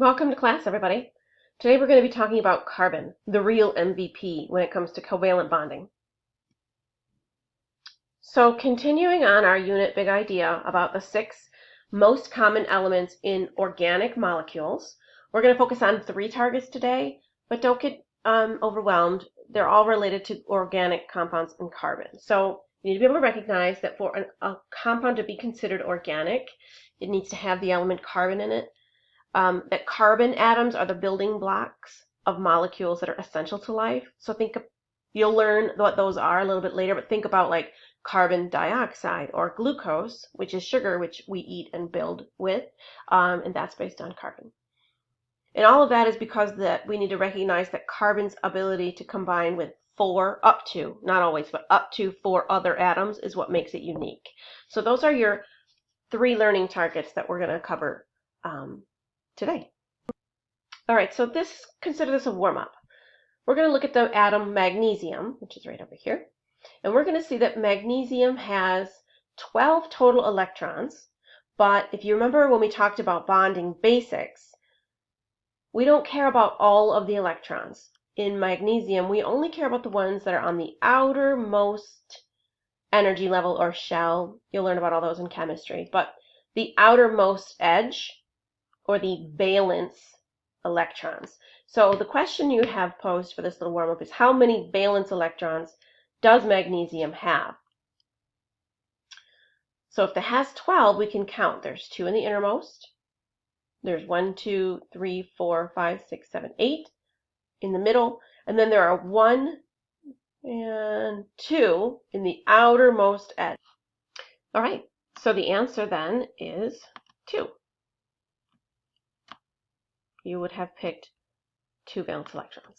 Welcome to class, everybody. Today we're going to be talking about carbon, the real MVP when it comes to covalent bonding. So continuing on our unit big idea about the 6 most common elements in organic molecules, we're going to focus on 3 targets today, but don't get overwhelmed. They're all related to organic compounds and carbon. So you need to be able to recognize that for a compound to be considered organic, it needs to have the element carbon in it. That carbon atoms are the building blocks of molecules that are essential to life. So you'll learn what those are a little bit later, but think about like carbon dioxide or glucose, which is sugar, which we eat and build with, and that's based on carbon. And all of that is because that we need to recognize that carbon's ability to combine with 4, up to, not always, but up to 4 other atoms is what makes it unique. So those are your 3 learning targets that we're going to cover today. All right, so consider this a warm-up. We're going to look at the atom magnesium, which is right over here, and we're going to see that magnesium has 12 total electrons, but if you remember when we talked about bonding basics, we don't care about all of the electrons. In magnesium, we only care about the ones that are on the outermost energy level or shell. You'll learn about all those in chemistry, but the outermost edge or the valence electrons. So the question you have posed for this little warm-up is how many valence electrons does magnesium have? So if it has 12, we can count. There's 2 in the innermost. There's 1, 2, 3, 4, 5, 6, 7, 8 in the middle. And then there are 1 and 2 in the outermost edge. All right, so the answer then is 2. You would have picked 2 valence electrons.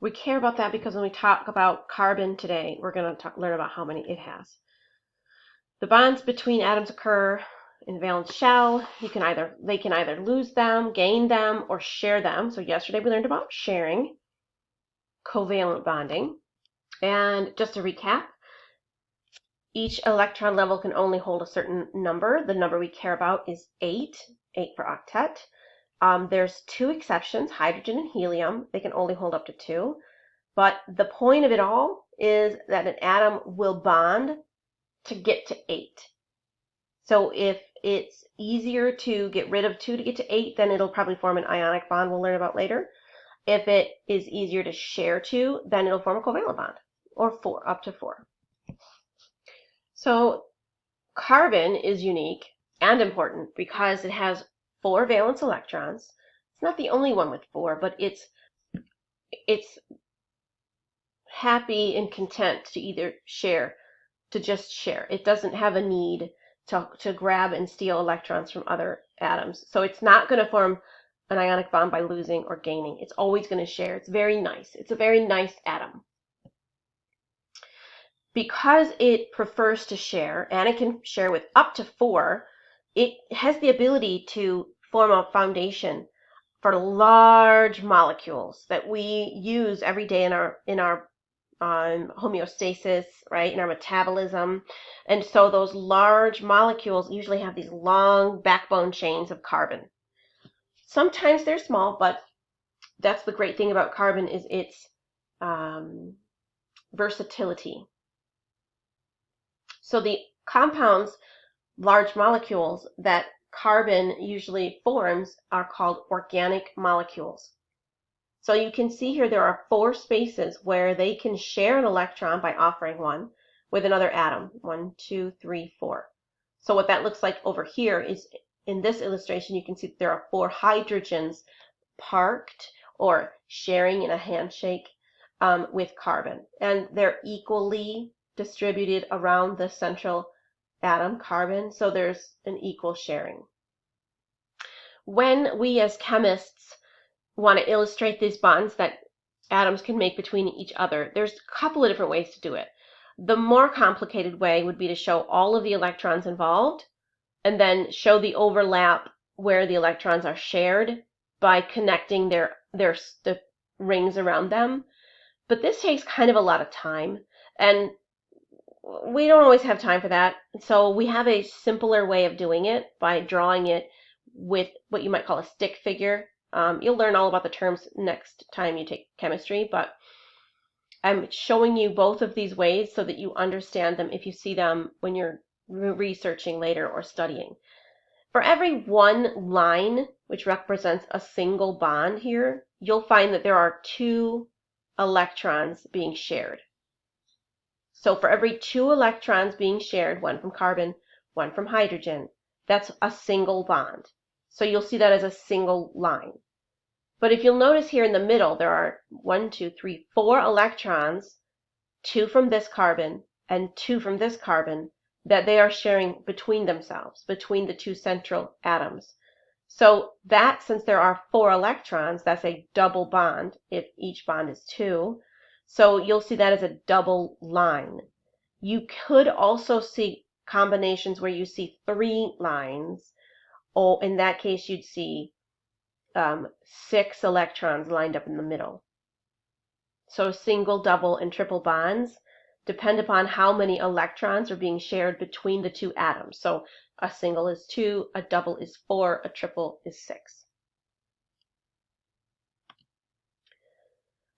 We care about that because when we talk about carbon today, we're going to learn about how many it has. The bonds between atoms occur in the valence shell. They can either lose them, gain them, or share them. So yesterday we learned about sharing, covalent bonding. And just to recap, each electron level can only hold a certain number. The number we care about is 8 for octet. There's 2 exceptions, hydrogen and helium. They can only hold up to 2. But the point of it all is that an atom will bond to get to 8. So if it's easier to get rid of 2 to get to 8, then it'll probably form an ionic bond we'll learn about later. If it is easier to share 2, then it'll form a covalent bond, or 4, up to 4. So carbon is unique and important because it has 4 valence electrons. It's not the only one with 4, but it's happy and content to either share, to just share. It doesn't have a need to grab and steal electrons from other atoms. So it's not going to form an ionic bond by losing or gaining. It's always going to share. It's very nice. It's a very nice atom. Because it prefers to share, and it can share with up to 4, it has the ability to form a foundation for large molecules that we use every day in our homeostasis, right, in our metabolism. And so those large molecules usually have these long backbone chains of carbon. Sometimes they're small, but that's the great thing about carbon is its versatility. So the compounds, large molecules that carbon usually forms are called organic molecules. So you can see here there are 4 spaces where they can share an electron by offering one with another atom. 1, 2, 3, 4. So what that looks like over here is in this illustration you can see that there are 4 hydrogens parked or sharing in a handshake with carbon. And they're equally distributed around the central atom, carbon, so there's an equal sharing. When we as chemists want to illustrate these bonds that atoms can make between each other, there's a couple of different ways to do it. The more complicated way would be to show all of the electrons involved and then show the overlap where the electrons are shared by connecting the rings around them. But this takes kind of a lot of time, and we don't always have time for that. So we have a simpler way of doing it by drawing it with what you might call a stick figure. You'll learn all about the terms next time you take chemistry, but I'm showing you both of these ways so that you understand them if you see them when you're researching later or studying. For every one line, which represents a single bond here, you'll find that there are 2 electrons being shared. So for every 2 electrons being shared, one from carbon, one from hydrogen, that's a single bond. So you'll see that as a single line. But if you'll notice here in the middle, there are 1, 2, 3, 4 electrons, 2 from this carbon and 2 from this carbon, that they are sharing between themselves, between the 2 central atoms. So that, since there are 4 electrons, that's a double bond if each bond is 2. So you'll see that as a double line. You could also see combinations where you see 3 lines, or in that case you'd see 6 electrons lined up in the middle. So single, double, and triple bonds depend upon how many electrons are being shared between the 2 atoms. So a single is 2, a double is 4, a triple is 6.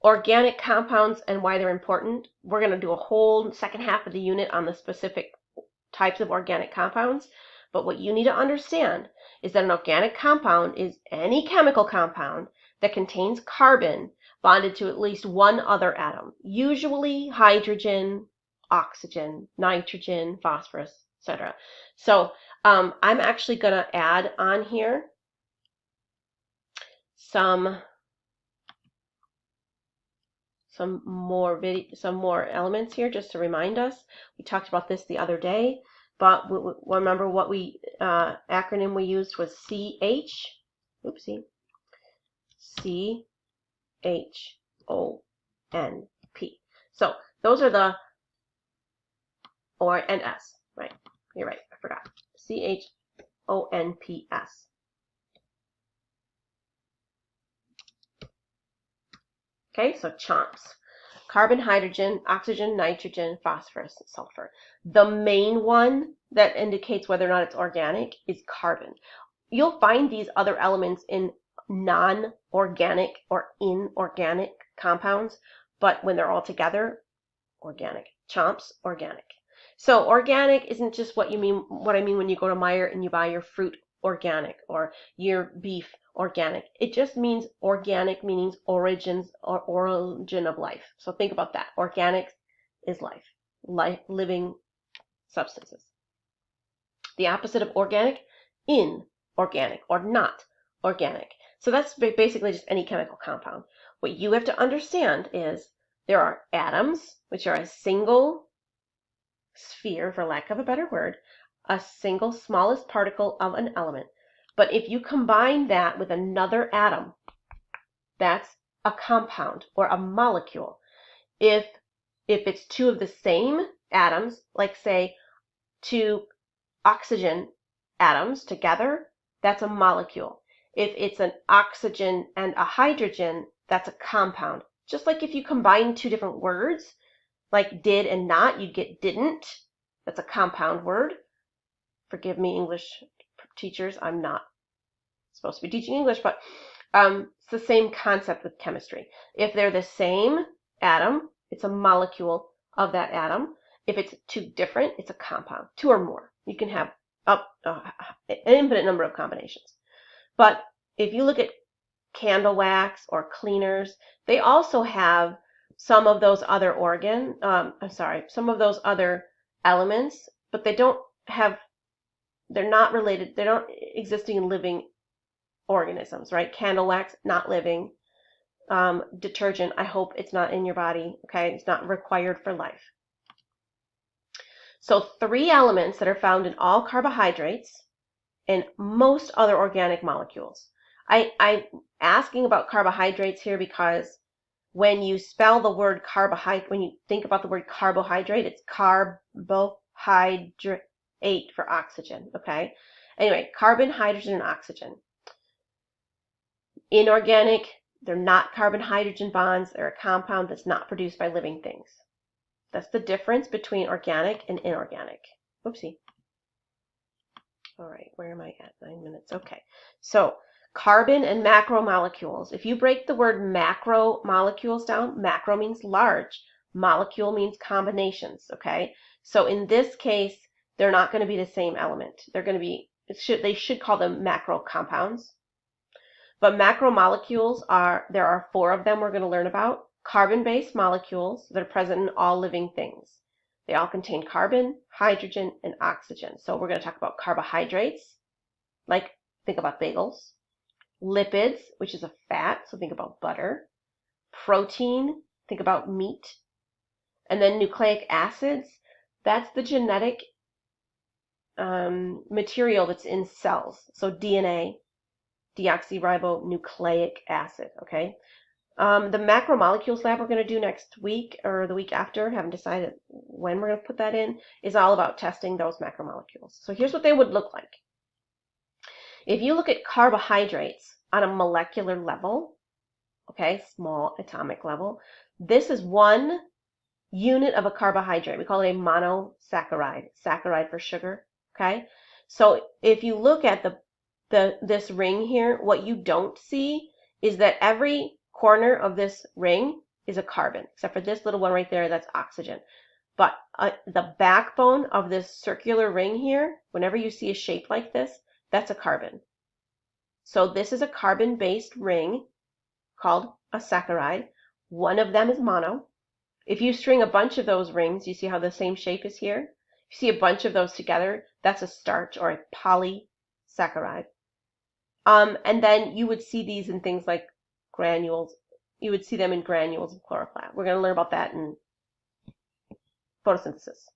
Organic compounds and why they're important. We're going to do a whole second half of the unit on the specific types of organic compounds. But what you need to understand is that an organic compound is any chemical compound that contains carbon bonded to at least one other atom, usually hydrogen, oxygen, nitrogen, phosphorus, etc. So I'm actually going to add on here some more elements here just to remind us. We talked about this the other day, but remember what we acronym we used was CH. Oopsie. CHONP. So those are the and S, right? You're right, I forgot. CHONPS. Okay, so CHOMPs. Carbon, hydrogen, oxygen, nitrogen, phosphorus, and sulfur. The main one that indicates whether or not it's organic is carbon. You'll find these other elements in non-organic or inorganic compounds, but when they're all together, organic. CHOMPs, organic. So organic isn't just what I mean when you go to Meijer and you buy your fruit organic or your beef organic. It just means organic, meaning origin of life. So think about that. Organic is life, living substances. The opposite of organic, inorganic or not organic. So that's basically just any chemical compound. What you have to understand is there are atoms, which are a single sphere, for lack of a better word, a single smallest particle of an element. But if you combine that with another atom, that's a compound or a molecule. If it's 2 of the same atoms, like say 2 oxygen atoms together, that's a molecule. If it's an oxygen and a hydrogen, that's a compound. Just like if you combine 2 different words, like did and not, you'd get didn't. That's a compound word. Forgive me, English teachers, I'm not supposed to be teaching English, but it's the same concept with chemistry. If they're the same atom, it's a molecule of that atom. If it's 2 different, it's a compound, 2 or more. You can have an infinite number of combinations. But if you look at candle wax or cleaners, they also have some of those other some of those other elements, but they're not related, they're not existing in living organisms, right? Candle wax, not living. Detergent, I hope it's not in your body, okay? It's not required for life. So 3 elements that are found in all carbohydrates and most other organic molecules. I'm asking about carbohydrates here because when you spell the word carbohydrate, when you think about the word carbohydrate, it's carbohydrate for oxygen, okay? Anyway, carbon, hydrogen, and oxygen. Inorganic, they're not carbon-hydrogen bonds. They're a compound that's not produced by living things. That's the difference between organic and inorganic. Oopsie. All right, where am I at? 9 minutes. Okay. So carbon and macromolecules. If you break the word macromolecules down, macro means large, molecule means combinations, okay? So in this case, they're not going to be the same element. They're going to be, they should call them macro compounds. But macromolecules there are 4 of them we're going to learn about. Carbon-based molecules that are present in all living things. They all contain carbon, hydrogen, and oxygen. So we're going to talk about carbohydrates, like think about bagels. Lipids, which is a fat, so think about butter. Protein, think about meat. And then nucleic acids, that's the genetic material that's in cells. So DNA, deoxyribonucleic acid, okay? The macromolecules lab we're going to do next week or the week after, haven't decided when we're going to put that in, is all about testing those macromolecules. So here's what they would look like. If you look at carbohydrates on a molecular level, okay, small atomic level, this is 1 unit of a carbohydrate. We call it a monosaccharide, saccharide for sugar, okay? So if you look at this ring here, what you don't see is that every corner of this ring is a carbon, except for this little one right there, that's oxygen. But the backbone of this circular ring here, whenever you see a shape like this, that's a carbon. So this is a carbon-based ring called a saccharide. 1 of them is mono. If you string a bunch of those rings, you see how the same shape is here? You see a bunch of those together, that's a starch or a polysaccharide. And then you would see these in things like granules. You would see them in granules of chlorophyll. We're going to learn about that in photosynthesis.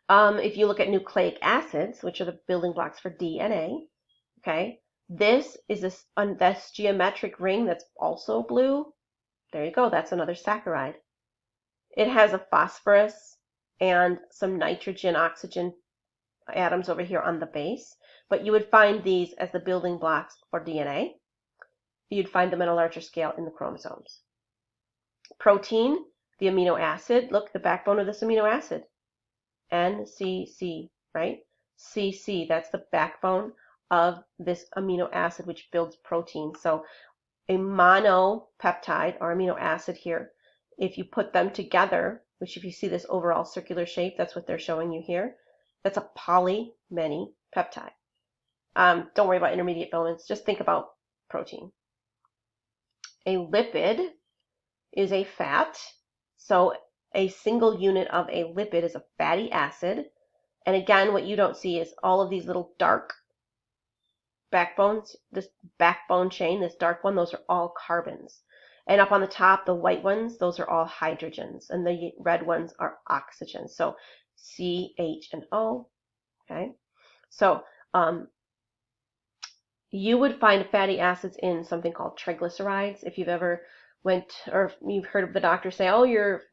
If you look at nucleic acids, which are the building blocks for DNA, okay, this is this geometric ring that's also blue. There you go, that's another saccharide. It has a phosphorus and some nitrogen, oxygen atoms over here on the base, but you would find these as the building blocks for DNA. You'd find them at a larger scale in the chromosomes. Protein, the amino acid, look, the backbone of this amino acid, NCC, right? CC, that's the backbone of this amino acid which builds protein. So a monopeptide or amino acid here, if you put them together, which if you see this overall circular shape, that's what they're showing you here, that's a poly-many peptide. Don't worry about intermediate filaments, just think about protein. A lipid is a fat, so a single unit of a lipid is a fatty acid. And again, what you don't see is all of these little dark backbones, this backbone chain, this dark one, those are all carbons. And up on the top, the white ones, those are all hydrogens, and the red ones are oxygens. So C, H, and O, okay? So you would find fatty acids in something called triglycerides. If you've ever went, or you've heard of the doctor say, oh, your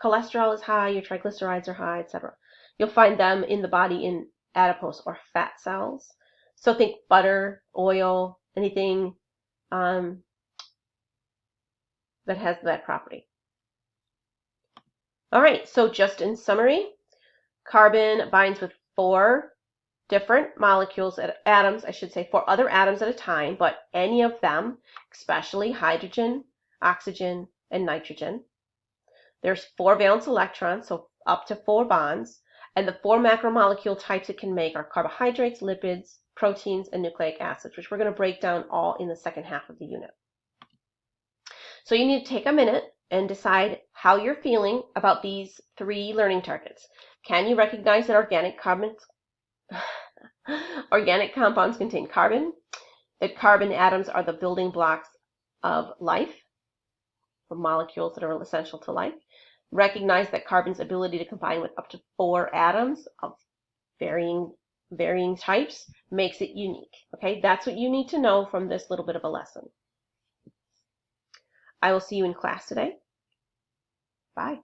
cholesterol is high, your triglycerides are high, etc. You'll find them in the body in adipose or fat cells. So think butter, oil, anything that has that property. All right, so just in summary, carbon binds with 4 different molecules, atoms, I should say, 4 other atoms at a time, but any of them, especially hydrogen, oxygen, and nitrogen. There's 4 valence electrons, so up to 4 bonds, and the 4 macromolecule types it can make are carbohydrates, lipids, proteins, and nucleic acids, which we're going to break down all in the second half of the unit. So you need to take a minute and decide how you're feeling about these 3 learning targets. Can you recognize that organic compounds contain carbon, that carbon atoms are the building blocks of life, the molecules that are essential to life? Recognize that carbon's ability to combine with up to 4 atoms of varying types makes it unique. Okay, that's what you need to know from this little bit of a lesson. I will see you in class today. Bye.